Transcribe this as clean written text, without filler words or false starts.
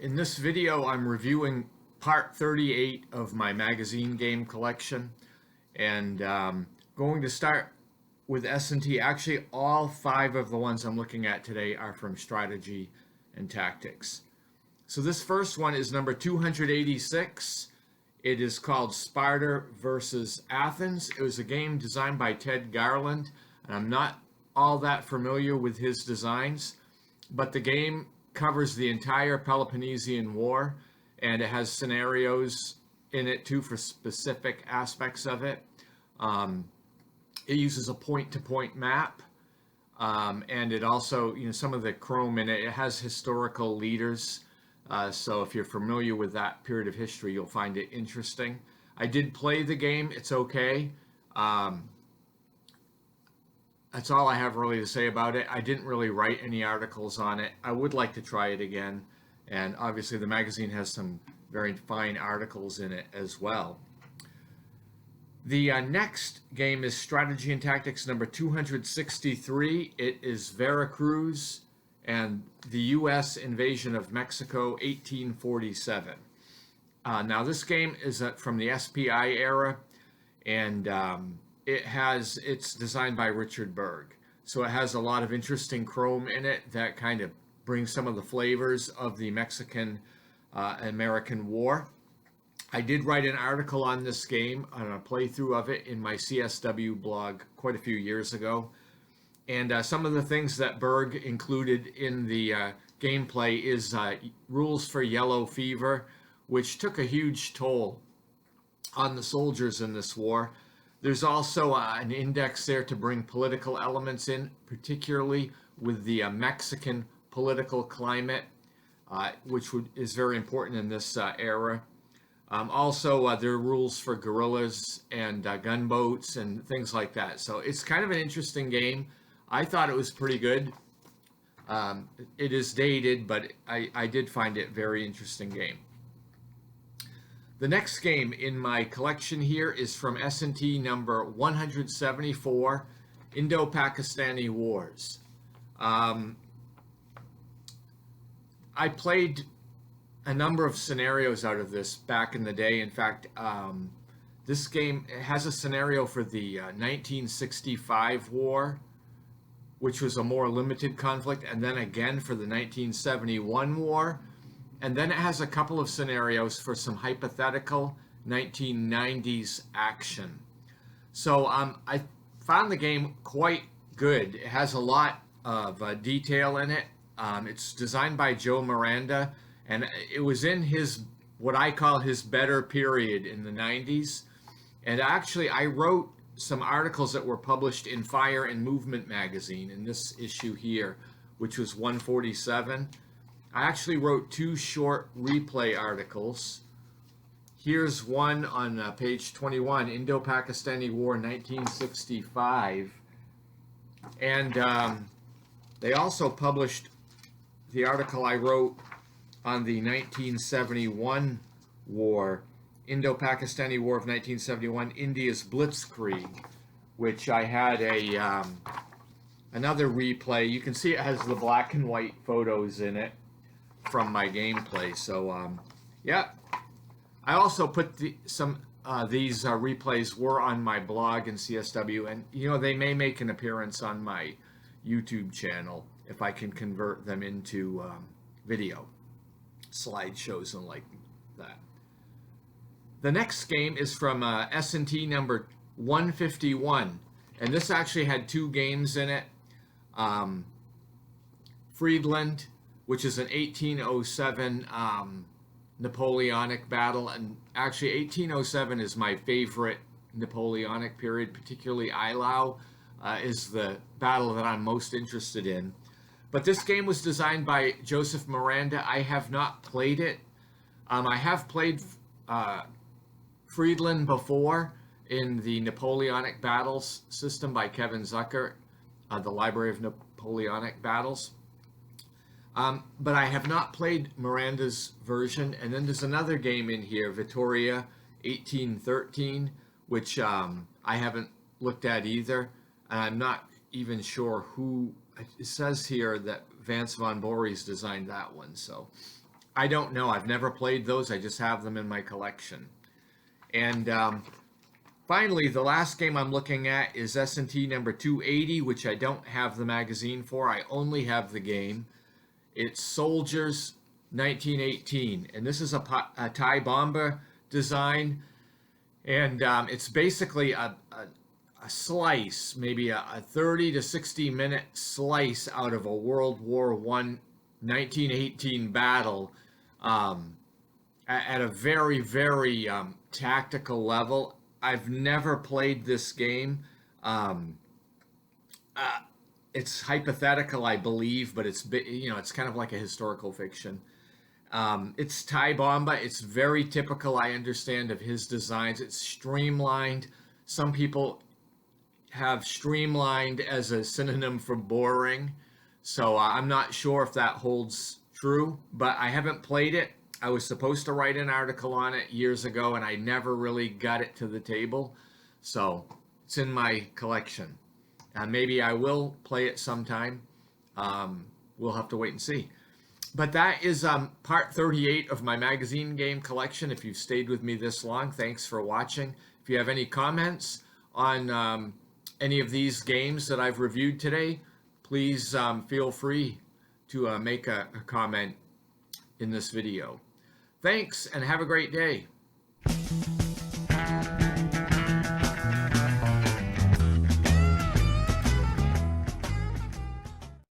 In this video, I'm reviewing part 38 of my magazine game collection, and going to start with S&T. Actually, all 5 of the ones I'm looking at today are from Strategy and Tactics. So this first one is number 286. It is called Sparta versus Athens. It was a game designed by Ted Garland, and I'm not all that familiar with his designs, but the game covers the entire Peloponnesian War, and it has scenarios in it too for specific aspects of it. It uses a point-to-point map, and it also, some of the chrome in it, it has historical leaders. So if you're familiar with that period of history, you'll find it interesting. I did play the game. It's okay. That's all I have really to say about it. I didn't really write any articles on it. I would like to try it again. And obviously the magazine has some very fine articles in it as well. The next game is Strategy and Tactics number 263. It is Veracruz and the U.S. invasion of Mexico, 1847. Now this game is from the SPI era, and it's designed by Richard Berg. So it has a lot of interesting chrome in it that kind of brings some of the flavors of the Mexican-American War. I did write an article on this game, on a playthrough of it in my CSW blog quite a few years ago. And some of the things that Berg included in the gameplay is rules for yellow fever, which took a huge toll on the soldiers in this war. There's also an index there to bring political elements in, particularly with the Mexican political climate, which is very important in this era. Also, there are rules for guerrillas and gunboats and things like that. So it's kind of an interesting game. I thought it was pretty good. It is dated, but I did find it a very interesting game. The next game in my collection here is from S&T number 174, Indo-Pakistani Wars. I played a number of scenarios out of this back in the day. In fact, this game has a scenario for the 1965 war, which was a more limited conflict, and then again for the 1971 war. And then it has a couple of scenarios for some hypothetical 1990s action. So I found the game quite good. It has a lot of detail in it. It's designed by Joe Miranda, and it was in what I call his better period in the 90s. And actually, I wrote some articles that were published in Fire and Movement magazine in this issue here, which was 147. I actually wrote 2 short replay articles. Here's one on page 21, Indo-Pakistani War 1965. And they also published the article I wrote on the 1971 war, Indo-Pakistani War of 1971, India's Blitzkrieg, which I had another replay. You can see it has the black and white photos in it from my gameplay. So yeah, I also put these replays were on my blog in CSW, and they may make an appearance on my YouTube channel if I can convert them into video slideshows and like that. The next game is from S&T number 151, and this actually had 2 games in it. Friedland, which is an 1807 Napoleonic battle, and actually 1807 is my favorite Napoleonic period, particularly Eylau is the battle that I'm most interested in. But this game was designed by Joseph Miranda. I have not played it. I have played Friedland before in the Napoleonic Battles system by Kevin Zucker, the Library of Napoleonic Battles. But I have not played Miranda's version. And then there's another game in here, Vittoria 1813, which I haven't looked at either. And I'm not even sure who. It says here that Vance von Voorhis designed that one. So I don't know. I've never played those. I just have them in my collection. And finally, the last game I'm looking at is S&T number 280, which I don't have the magazine for. I only have the game. It's Soldiers 1918, and this is a Thai bomber design, and it's basically a slice, maybe a 30 to 60 minute slice out of a World War I 1918 battle, at a very, very tactical level. I've never played this game. It's hypothetical, I believe, but it's kind of like a historical fiction. It's Ty Bomba. It's very typical, I understand, of his designs. It's streamlined. Some people have streamlined as a synonym for boring. So I'm not sure if that holds true, but I haven't played it. I was supposed to write an article on it years ago, and I never really got it to the table. So it's in my collection. Maybe I will play it sometime. We'll have to wait and see. But that is part 38 of my magazine game collection. If you've stayed with me this long, thanks for watching. If you have any comments on any of these games that I've reviewed today, please feel free to make a comment in this video. Thanks, and have a great day.